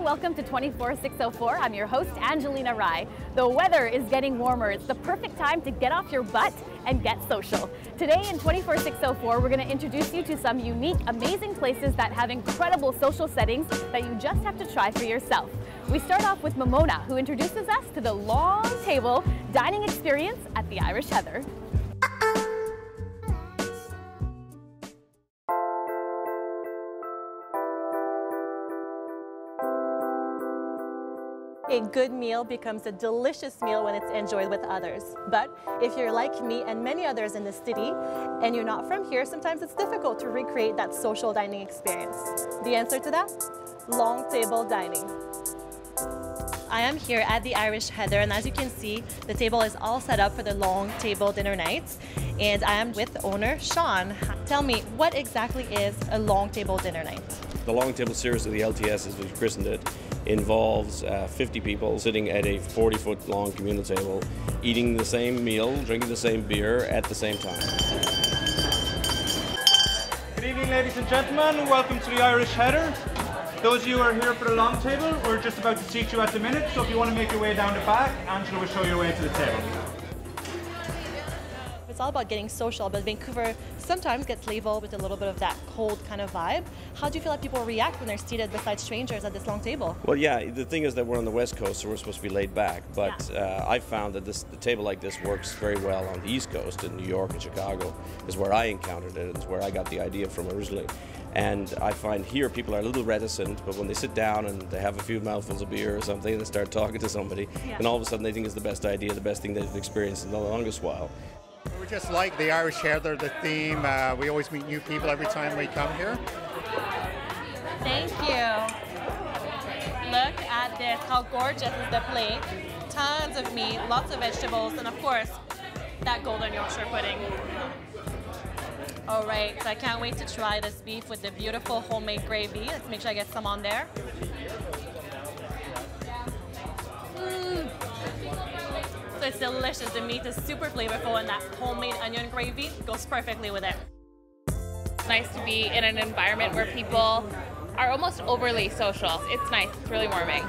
Welcome to 24604. I'm your host, Angelina Rai. The weather is getting warmer. It's the perfect time to get off your butt and get social. Today in 24604, we're going to introduce you to some unique, amazing places that have incredible social settings that you just have to try for yourself. We start off with Momona, who introduces us to the long table dining experience at the Irish Heather. A good meal becomes a delicious meal when it's enjoyed with others. But if you're like me and many others in the city, and you're not from here, sometimes it's difficult to recreate that social dining experience. The answer to that? Long table dining. I am here at the Irish Heather, and as you can see, the table is all set up for the long table dinner nights. And I am with the owner, Sean. Tell me, what exactly is a long table dinner night? The long table series of the LTS, as we've christened it, involves 50 people sitting at a 40-foot long communal table, eating the same meal, drinking the same beer at the same time. Good evening, ladies and gentlemen. Welcome to the Irish Heather. Those of you who are here for the long table, we're just about to seat you at the minute, so if you want to make your way down the back, Angela will show you your way to the table. It's all about getting social, but Vancouver sometimes gets labeled with a little bit of that cold kind of vibe. How do you feel like people react when they're seated beside strangers at this long table? Well, yeah, the thing is that we're on the West Coast, so we're supposed to be laid back, but I found that a table like this works very well on the East Coast, in New York and Chicago, is where I encountered it. It's where I got the idea from originally. And I find here people are a little reticent, but when they sit down and they have a few mouthfuls of beer or something, they start talking to somebody, and all of a sudden they think it's the best idea, the best thing they've experienced in the longest while. We just like the Irish Heather, the theme. We always meet new people every time we come here. Thank you. Look at this, how gorgeous is the plate. Tons of meat, lots of vegetables, and of course, that golden Yorkshire pudding. All right, so I can't wait to try this beef with the beautiful homemade gravy. Let's make sure I get some on there. So it's delicious. The meat is super flavorful, and that homemade onion gravy goes perfectly with it. It's nice to be in an environment where people are almost overly social. It's nice. It's really warming.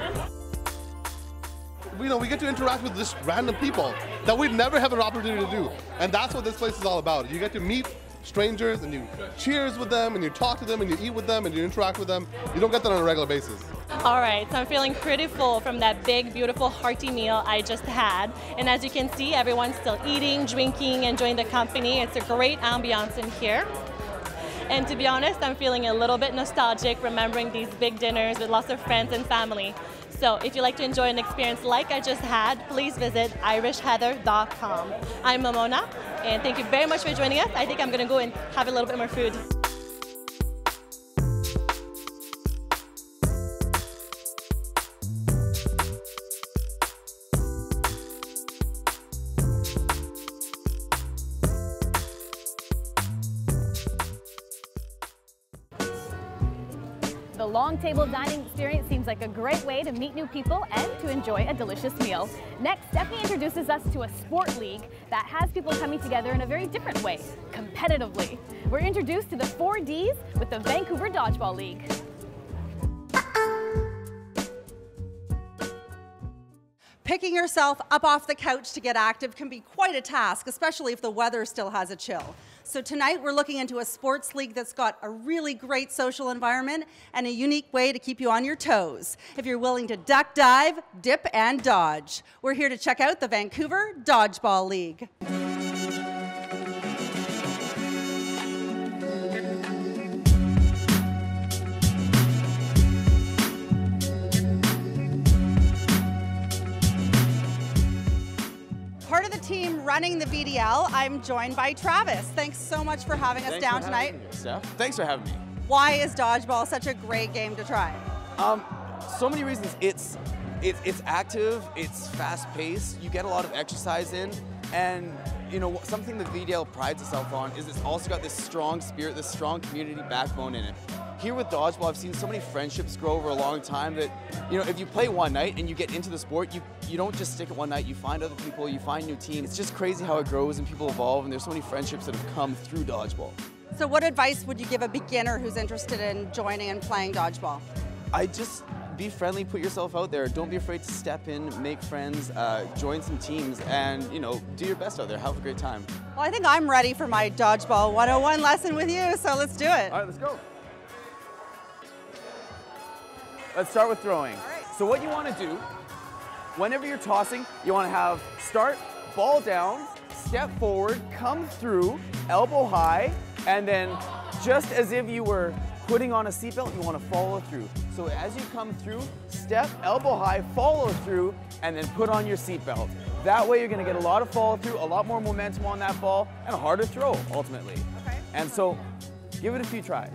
We get to interact with just random people that we'd never have an opportunity to do. And that's what this place is all about. You get to meet strangers and you cheers with them and you talk to them and you eat with them and you interact with them. You don't get that on a regular basis. All right, so I'm feeling pretty full from that big, beautiful, hearty meal I just had. And as you can see, everyone's still eating, drinking, enjoying the company. It's a great ambiance in here. And to be honest, I'm feeling a little bit nostalgic remembering these big dinners with lots of friends and family. So if you'd like to enjoy an experience like I just had, please visit irishheather.com. I'm Momona, and thank you very much for joining us. I think I'm going to go and have a little bit more food. The long table dining experience seems like a great way to meet new people and to enjoy a delicious meal. Next, Stephanie introduces us to a sport league that has people coming together in a very different way, competitively. We're introduced to the 4 Ds with the Vancouver Dodgeball League. Picking yourself up off the couch to get active can be quite a task, especially if the weather still has a chill. So tonight we're looking into a sports league that's got a really great social environment and a unique way to keep you on your toes. If you're willing to duck, dive, dip, and dodge. We're here to check out the Vancouver Dodgeball League. Part of the team running the VDL, I'm joined by Travis. Thanks so much for having us down tonight. Steph. Thanks for having me. Why is dodgeball such a great game to try? So many reasons. It's active, it's fast-paced, you get a lot of exercise in, and you know, something that VDL prides itself on is it's also got this strong spirit, this strong community backbone in it. Here with Dodgeball, I've seen so many friendships grow over a long time that, you know, if you play one night and you get into the sport, you don't just stick it one night, you find other people, you find new teams. It's just crazy how it grows and people evolve, and there's so many friendships that have come through Dodgeball. So what advice would you give a beginner who's interested in joining and playing Dodgeball? I just be friendly, put yourself out there. Don't be afraid to step in, make friends, join some teams, and you know, do your best out there. Have a great time. Well, I think I'm ready for my Dodgeball 101 lesson with you, so let's do it. All right, let's go. Let's start with throwing. All right. So what you want to do, whenever you're tossing, you want to have start, ball down, step forward, come through, elbow high, and then just as if you were putting on a seatbelt, you want to follow through. So as you come through, step, elbow high, follow through, and then put on your seatbelt. That way you're going to get a lot of follow through, a lot more momentum on that ball, and a harder throw, ultimately. Okay. And so, give it a few tries.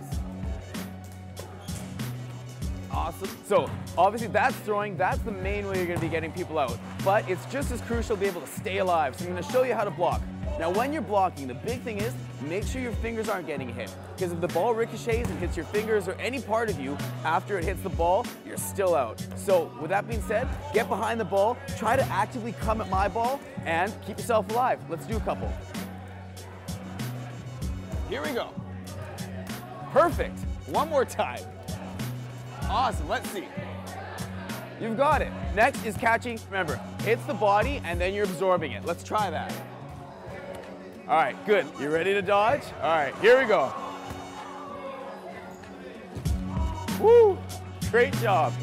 Awesome. So, obviously that's throwing, that's the main way you're going to be getting people out. But it's just as crucial to be able to stay alive. So I'm going to show you how to block. Now when you're blocking, the big thing is make sure your fingers aren't getting hit. Because if the ball ricochets and hits your fingers or any part of you after it hits the ball, you're still out. So with that being said, get behind the ball, try to actively come at my ball, and keep yourself alive. Let's do a couple. Here we go. Perfect. One more time. Awesome, let's see. You've got it. Next is catching. Remember, hits the body and then you're absorbing it. Let's try that. All right, good. You ready to dodge? All right, here we go. Woo, great job.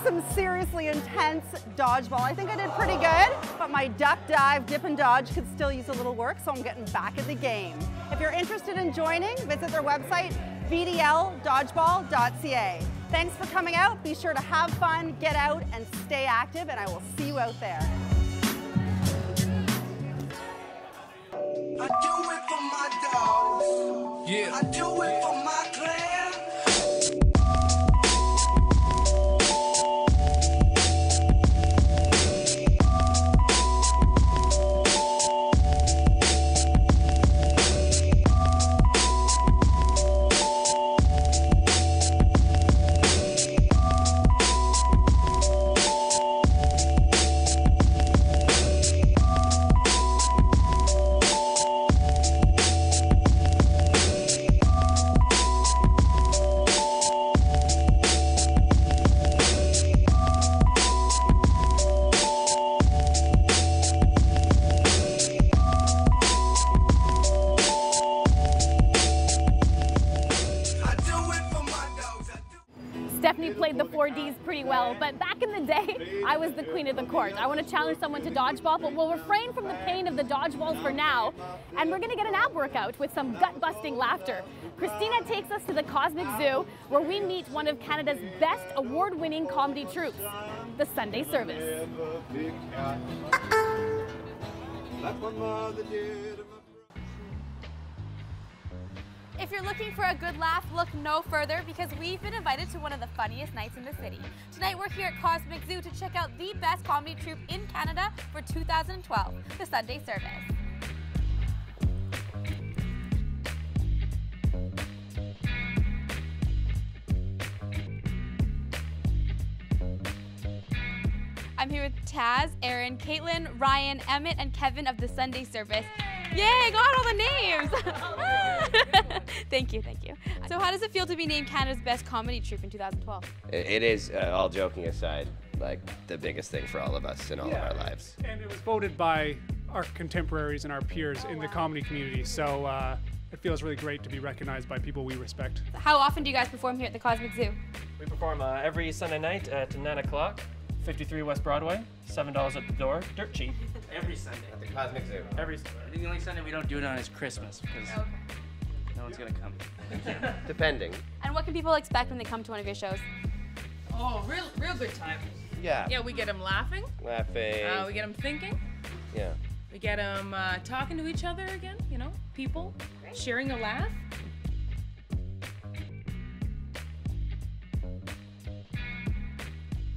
Some seriously intense dodgeball. I think I did pretty good, but my duck, dive, dip, and dodge could still use a little work, so I'm getting back in the game. If you're interested in joining, visit their website, vdldodgeball.ca. Thanks for coming out. Be sure to have fun, get out, and stay active, and I will see you out there. I do it for my dogs. Yeah. I do it for my clan. Stephanie played the 4Ds pretty well, but back in the day, I was the queen of the court. I want to challenge someone to dodgeball, but we'll refrain from the pain of the dodgeballs for now, and we're going to get an ab workout with some gut-busting laughter. Christina takes us to the Cosmic Zoo, where we meet one of Canada's best award-winning comedy troupes, the Sunday Service. If you're looking for a good laugh, look no further because we've been invited to one of the funniest nights in the city. Tonight we're here at Cosmic Zoo to check out the best comedy troupe in Canada for 2012, the Sunday Service. I'm here with Taz, Aaron, Caitlin, Ryan, Emmett, and Kevin of the Sunday Service. Yay, got all the names! Thank you, thank you. So how does it feel to be named Canada's best comedy troupe in 2012? It is, all joking aside, like the biggest thing for all of us in all of our lives. And it was voted by our contemporaries and our peers in the comedy community. So it feels really great to be recognized by people we respect. How often do you guys perform here at the Cosmic Zoo? We perform every Sunday night at 9 o'clock, 53 West Broadway, $7 at the door, dirt cheap. Every Sunday at the Cosmic Zoo. Every. I think the only Sunday we don't do it on is Christmas because no one's gonna come. Depending. And what can people expect when they come to one of your shows? Oh, real good time. Yeah. Yeah, we get them laughing. Laughing. We get them thinking. Yeah. We get them talking to each other again, you know, people, sharing a laugh.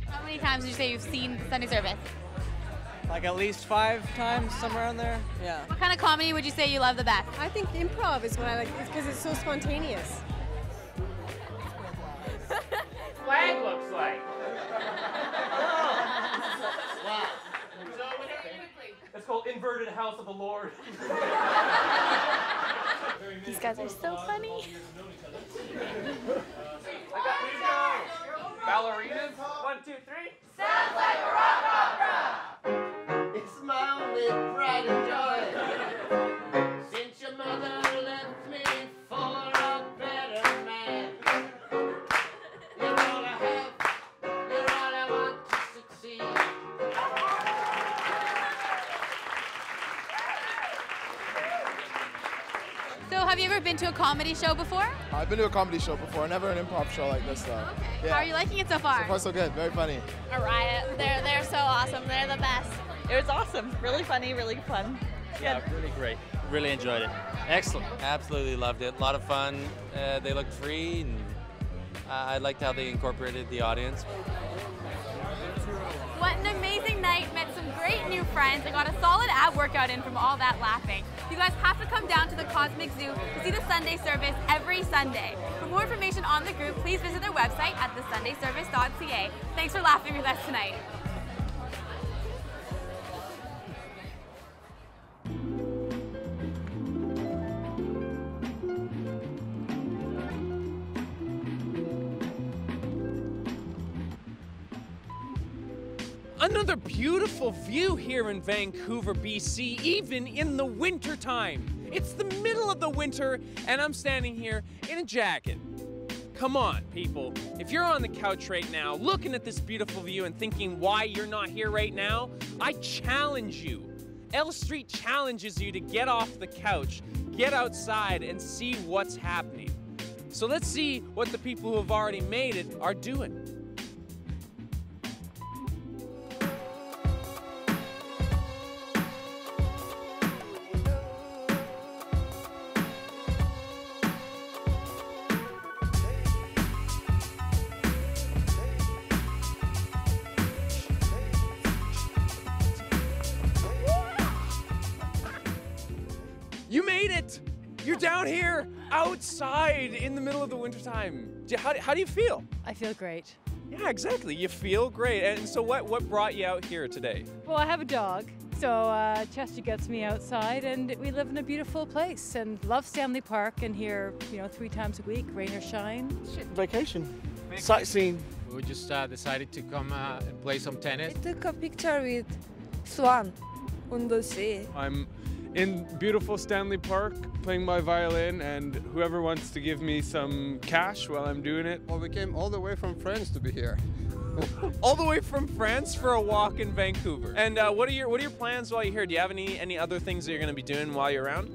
How many times did you say you've seen Sunday Service? Like at least 5 times, somewhere around there. Yeah. What kind of comedy would you say you love the best? I think improv is what I like because it's so spontaneous. Flag looks like. It's called Inverted House of the Lord. These guys are so funny. Ballerinas? 1, 2, 3. Sounds like a rock opera. It's my only pride and joy. Since your mother left me for a better man. You're all I have, you're all I want to succeed. So have you ever been to a comedy show before? I've been to a comedy show before, never an improv show like this though. Okay. Yeah. How are you liking it so far? So far so good, very funny. A riot. They're so awesome. They're the best. It was awesome. Really funny, really fun. Yeah, really great. Really enjoyed it. Excellent. Absolutely loved it. A lot of fun. They looked free, and I liked how they incorporated the audience. What an amazing night. Met some great new friends and got a solid ab workout in from all that laughing. You guys have to come down to the Cosmic Zoo to see the Sunday Service every Sunday. For more information on the group, please visit their website at thesundayservice.ca. Thanks for laughing with us tonight. Another beautiful view here in Vancouver, BC, even in the winter time. It's the middle of the winter, and I'm standing here in a jacket. Come on, people. If you're on the couch right now, looking at this beautiful view and thinking why you're not here right now, I challenge you. L Street challenges you to get off the couch, get outside, and see what's happening. So let's see what the people who have already made it are doing. You made it! You're down here, outside, in the middle of the wintertime. How do you feel? I feel great. Yeah, exactly. You feel great. And so what brought you out here today? Well, I have a dog, so Chester gets me outside, and we live in a beautiful place, and love Stanley Park, and here, 3 times a week, rain or shine. Vacation. Sightseeing. We just decided to come and play some tennis. I took a picture with Swan on the sea. I'm in beautiful Stanley Park playing my violin, and whoever wants to give me some cash while I'm doing it. Well, we came all the way from France to be here. All the way from France for a walk in Vancouver. And what are your plans while you're here? Do you have any other things that you're going to be doing while you're around?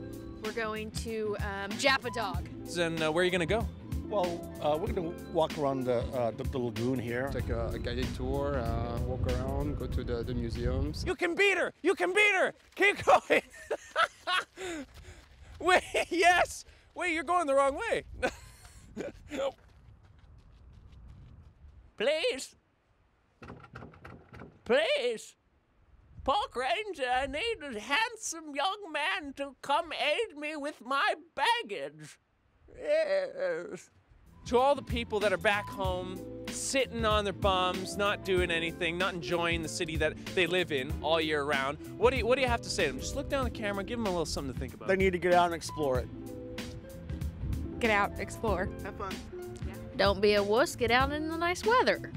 We're going to Jap a dog. And where are you going to go? Well, we're going to walk around the lagoon here. Take a guided tour, walk around, go to the museums. You can beat her! You can beat her! Keep going! Wait, yes! Wait, you're going the wrong way. Nope. Please. Please. Park Ranger, I need a handsome young man to come aid me with my baggage. Yes. To all the people that are back home, sitting on their bums, not doing anything, not enjoying the city that they live in all year round, what do you have to say to them? Just look down the camera, give them a little something to think about. They need to get out and explore it. Get out, explore. Have fun. Don't be a wuss, get out in the nice weather.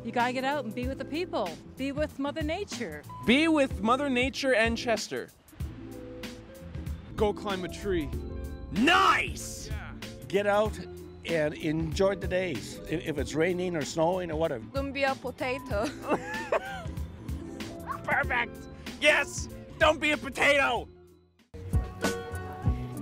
You gotta get out and be with the people. Be with Mother Nature. Be with Mother Nature and Chester. Go climb a tree. Nice! Get out and enjoy the days. If it's raining or snowing or whatever. Don't be a potato. Perfect! Yes! Don't be a potato!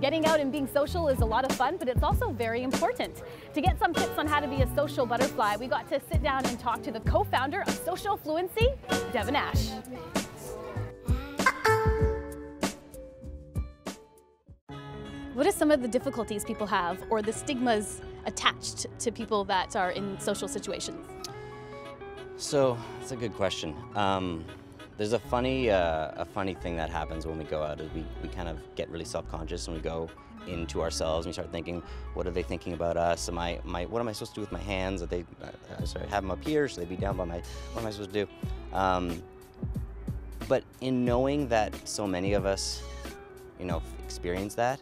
Getting out and being social is a lot of fun, but it's also very important. To get some tips on how to be a social butterfly, we got to sit down and talk to the co-founder of Social Fluency, Devin Ash. What are some of the difficulties people have, or the stigmas attached to people that are in social situations? So, that's a good question. There's a funny thing that happens when we go out is we kind of get really self-conscious and we go into ourselves and we start thinking, what are they thinking about us? What am I supposed to do with my hands? Should I have them up here? Should they be down by what am I supposed to do? But in knowing that so many of us, experience that,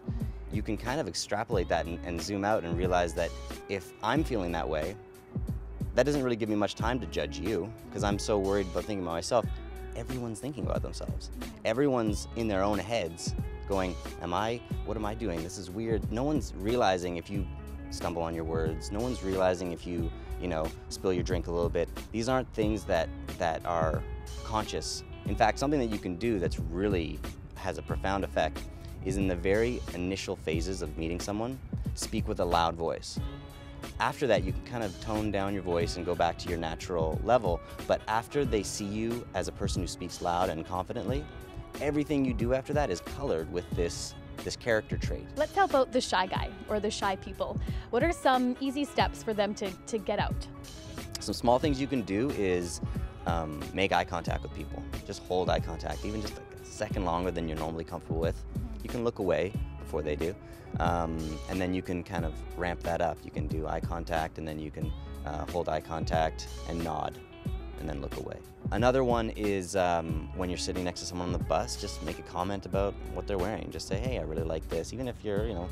you can kind of extrapolate that and zoom out and realize that if I'm feeling that way, that doesn't really give me much time to judge you because I'm so worried about thinking about myself. Everyone's thinking about themselves. Everyone's in their own heads going, what am I doing? This is weird. No one's realizing if you stumble on your words. No one's realizing if you, spill your drink a little bit. These aren't things that are conscious. In fact, something that you can do that's really has a profound effect is in the very initial phases of meeting someone, speak with a loud voice. After that, you can kind of tone down your voice and go back to your natural level, but after they see you as a person who speaks loud and confidently, everything you do after that is colored with this character trait. Let's help out the shy guy or the shy people. What are some easy steps for them to get out? Some small things you can do is make eye contact with people. Just hold eye contact, even just like a second longer than you're normally comfortable with. You can look away before they do. And then you can kind of ramp that up. You can do eye contact and then you can hold eye contact and nod and then look away. Another one is when you're sitting next to someone on the bus, just make a comment about what they're wearing. Just say, hey, I really like this. Even if you're,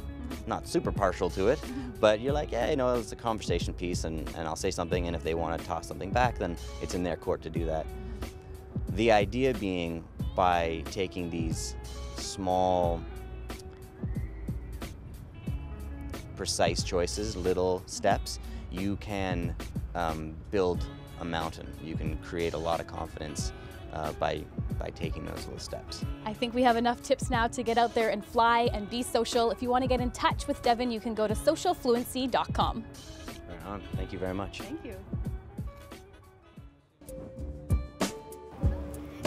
not super partial to it, but you're like, yeah, it's a conversation piece and I'll say something, and if they want to toss something back, then it's in their court to do that. The idea being, by taking these small, precise choices, little steps, you can build a mountain. You can create a lot of confidence by taking those little steps. I think we have enough tips now to get out there and fly and be social. If you want to get in touch with Devin, you can go to socialfluency.com. Right on. Thank you very much. Thank you.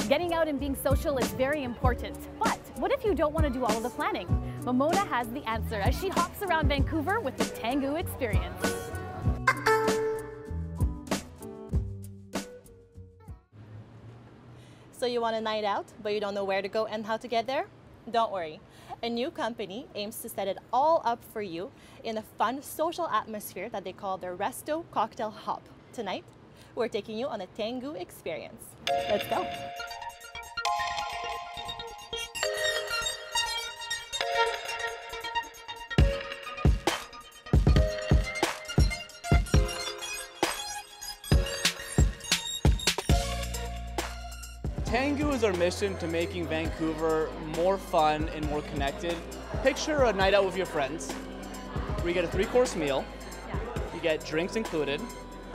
Getting out and being social is very important, but what if you don't want to do all of the planning? Momona has the answer as she hops around Vancouver with the Tangoo experience. So you want a night out, but you don't know where to go and how to get there? Don't worry. A new company aims to set it all up for you in a fun social atmosphere that they call the Resto-Cocktail Hop. Tonight, we're taking you on a Tangoo experience. Let's go. Tangoo is our mission to making Vancouver more fun and more connected. Picture a night out with your friends where you get a 3-course meal, you get drinks included,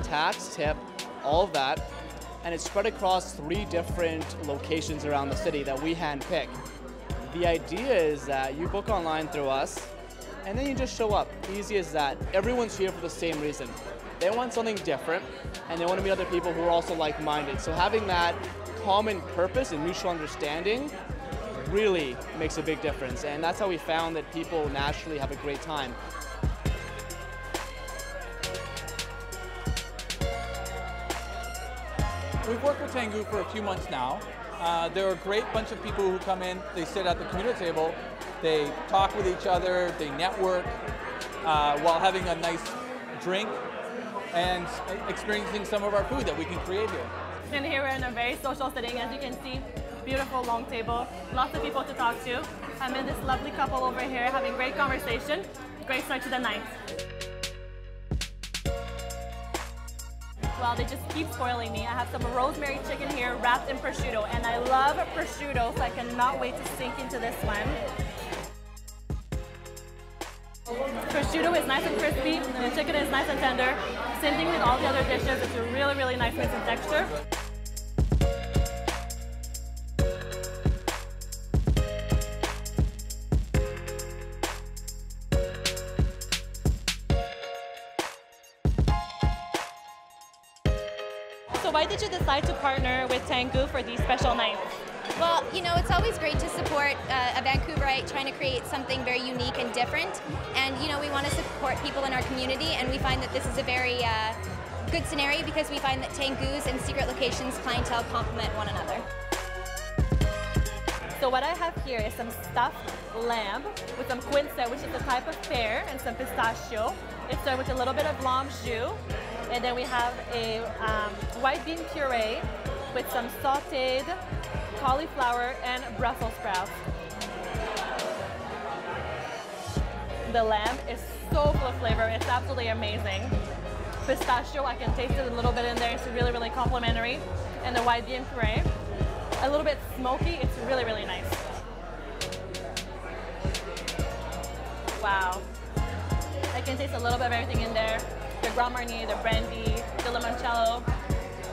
tax, tip, all of that, and it's spread across 3 different locations around the city that we handpick. The idea is that you book online through us, and then you just show up. Easy as that. Everyone's here for the same reason. They want something different, and they want to meet other people who are also like-minded. So having that common purpose and mutual understanding really makes a big difference, and that's how we found that people naturally have a great time. We've worked with Tangoo for a few months now. They're a great bunch of people who come in, they sit at the community table, they talk with each other, they network while having a nice drink and experiencing some of our food that we can create here. And here we're in a very social setting, as you can see. Beautiful long table, lots of people to talk to. I'm in this lovely couple over here having great conversation. Great start to the night. Well, they just keep spoiling me. I have some rosemary chicken here wrapped in prosciutto, and I love prosciutto, so I cannot wait to sink into this one. Prosciutto is nice and crispy, and the chicken is nice and tender. Same thing with all the other dishes. It's a really, really nice mix in texture. So why did you decide to partner with Tangoo for these special nights? Well, you know, it's always great to support a Vancouverite trying to create something very unique and different. And, you know, we want to support people in our community, and we find that this is a very good scenario because we find that Tangoos and secret locations clientele complement one another. So what I have here is some stuffed lamb with some quince, which is a type of pear, and some pistachio. It's served with a little bit of blanc jus. And then we have a white bean puree with some sauteed cauliflower and Brussels sprouts. The lamb is so full of flavor. It's absolutely amazing. Pistachio, I can taste it a little bit in there. It's really, really complimentary. And the white bean puree, a little bit smoky. It's really, really nice. Wow. I can taste a little bit of everything in there. The Grand Marnier, the brandy, the limoncello,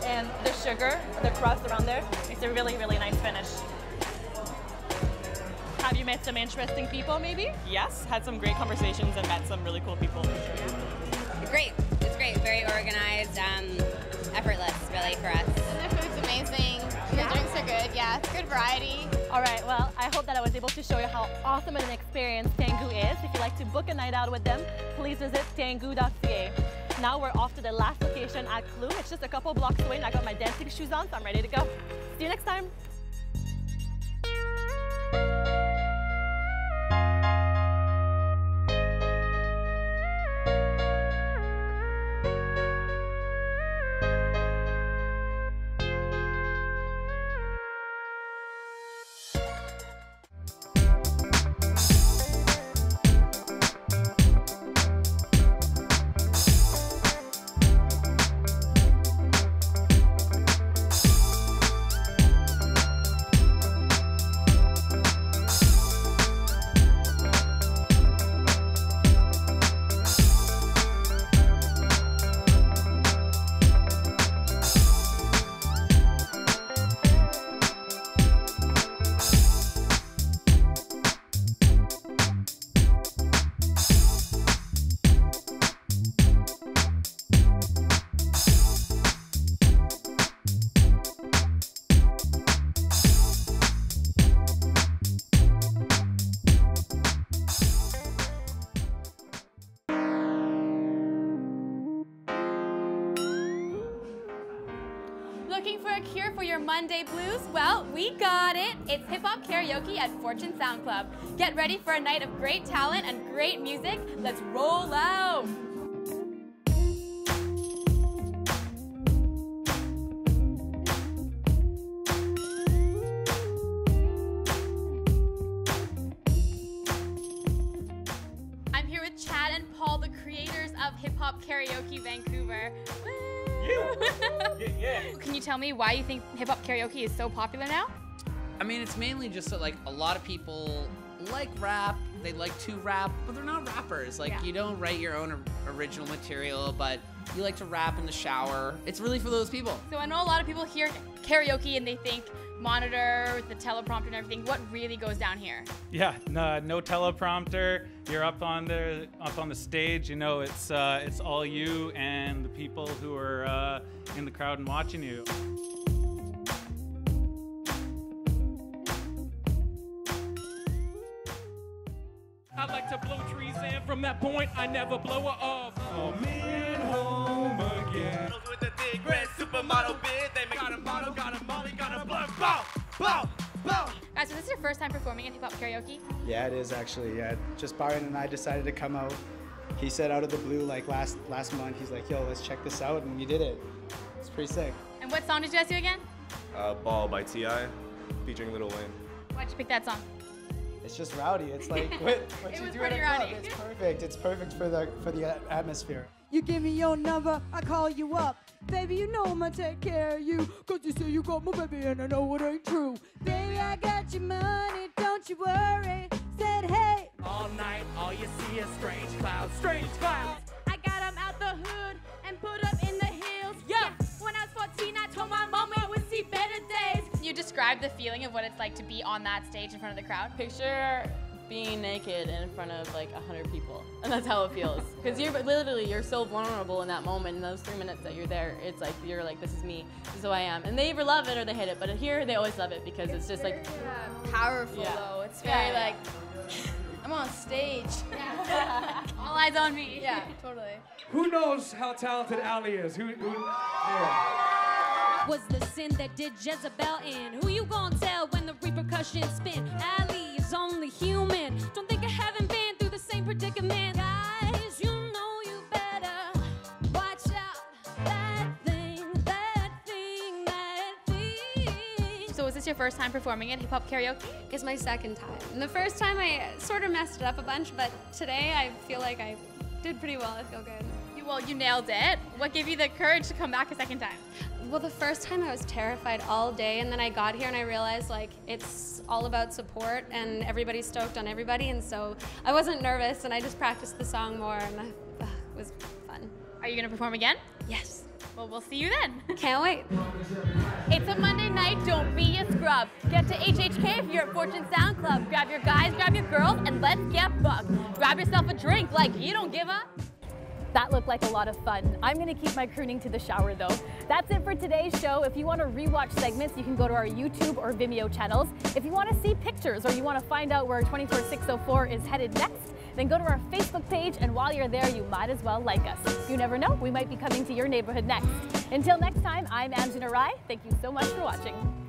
and the sugar, the crust around there. It's a really, really nice finish. Have you met some interesting people, maybe? Yes, had some great conversations and met some really cool people. Great. It's great. Very organized, effortless, really, for us. And the food's amazing. The drinks are good. Yeah, it's good variety. All right, well, I hope that I was able to show you how awesome an experience Tangoo is. If you'd like to book a night out with them, please visit tangoo.ca. Now we're off to the last location at Clue. It's just a couple blocks away, and I got my dancing shoes on, so I'm ready to go. See you next time. Looking for a cure for your Monday blues? Well, we got it. It's Hip Hop Karaoke at Fortune Sound Club. Get ready for a night of great talent and great music. Let's roll out. I'm here with Chad and Paul, the creators of Hip Hop Karaoke Vancouver. Can you tell me why you think hip hop karaoke is so popular now? I mean, it's mainly just that, like, a lot of people like rap, they like to rap, but they're not rappers. Like, you don't write your own original material, but you like to rap in the shower. It's really for those people. So I know a lot of people hear karaoke and they think monitor with the teleprompter and everything. What really goes down here? Yeah, no teleprompter. You're up on the stage. You know, it's all you and the people who are in the crowd and watching you. I like to blow trees, and from that point, I never blow her off. I'm in home again. With the big red supermodel bid, they make got a model, got a molly, got a blood, bow, bow, bow. Guys, so this is your first time performing in hip hop karaoke? Yeah, it is actually. Yeah, just Byron and I decided to come out. He said out of the blue, like last month, he's like, "Yo, let's check this out," and we did it. It's pretty sick. And what song did you guys do again? Ball by T.I. featuring Lil Wayne. Why'd you pick that song? It's just rowdy. It's like what you do at a club. rowdy. It's perfect. It's perfect for the atmosphere. You give me your number, I call you up. Baby, you know I'ma take care of you. Cause you say you got my baby and I know it ain't true. Baby, I got your money, don't you worry. Said hey. All night, all you see is strange clouds, strange clouds. I got them out the hood and put them in the hills. Yeah. When I was 14, I told my mom we would see better days. You describe the feeling of what it's like to be on that stage in front of the crowd. Picture being naked in front of like 100 people, and that's how it feels. Because you're so vulnerable in that moment. In those 3 minutes that you're there, it's like you're like, this is me, this is who I am. And they either love it or they hate it. But here, they always love it because it's just like powerful though. It's very like I'm on stage. All eyes on me. Yeah, totally. Who knows how talented Ali is? Who Was the sin that did Jezebel in? Who you gonna tell when the repercussions spin? Ali is only human. Don't think I haven't been through the same predicament. Guys, you know you better watch out. That thing. So was this your first time performing at Hip Hop Karaoke? It's my second time. And the first time I sort of messed it up a bunch, but today I feel like I did pretty well. I feel good. Well, you nailed it. What gave you the courage to come back a second time? Well, the first time I was terrified all day, and then I got here and I realized like it's all about support and everybody's stoked on everybody, and so I wasn't nervous and I just practiced the song more, and it was fun. Are you gonna perform again? Yes. Well, we'll see you then. Can't wait. It's a Monday night, don't be a scrub. Get to HHK if you're at Fortune Sound Club. Grab your guys, grab your girls, and let's get bucked. Grab yourself a drink like you don't give a... That looked like a lot of fun. I'm gonna keep my crooning to the shower though. That's it for today's show. If you wanna rewatch segments, you can go to our YouTube or Vimeo channels. If you wanna see pictures or you wanna find out where 24604 is headed next, then go to our Facebook page, and while you're there, you might as well like us. You never know, we might be coming to your neighborhood next. Until next time, I'm Anjana Rai. Thank you so much for watching.